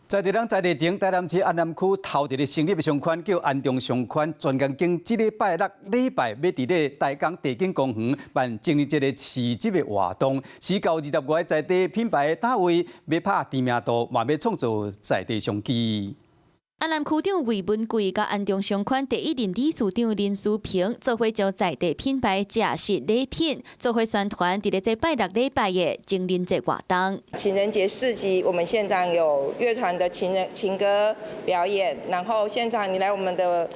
在地人在地前，台南市安南区头一个成立的商圈叫安中商圈，专工经这礼拜六礼拜要伫咧台港地景公园办情人节的市集的活动，4到20外在地品牌单位要拍知名度，嘛要创造在地商机。 安南区长魏文贵甲安中商圈第一任理事长林淑萍做伙招在地品牌假实礼品，做伙宣传伫咧这拜六礼拜的情人节活动。情人节市集，我们现场有乐团的情歌表演，然后现场你来我们的。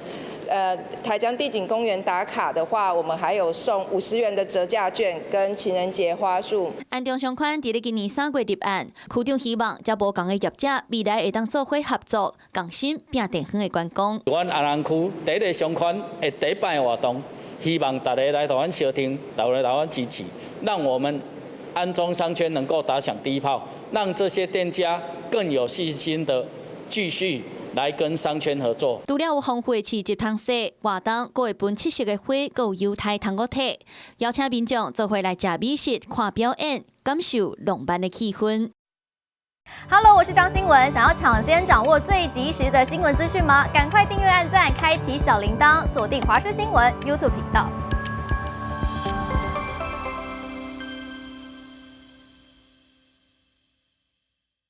台江地景公园打卡的话，我们还有送50元的折价券跟情人节花束。安中商圈伫咧今年3月立案，区长希望这无共的业者未来会当做伙合作，共心拼地方的观光。阮安南区第一个商圈的第一摆活动，希望大家来台湾收听，来台湾支持，让我们安中商圈能够打响第一炮，让这些店家更有信心的继续。 来跟商圈合作。除了有丰富的市集通识活动，还会分7色的花，还有优待通个体，邀请民众做伙来吃美食、看表演，感受浪漫的气氛。Hello， 我是张新文。想要抢先掌握最及时的新闻资讯吗？赶快订阅、按赞、开启小铃铛，锁定华视新闻 YouTube 频道。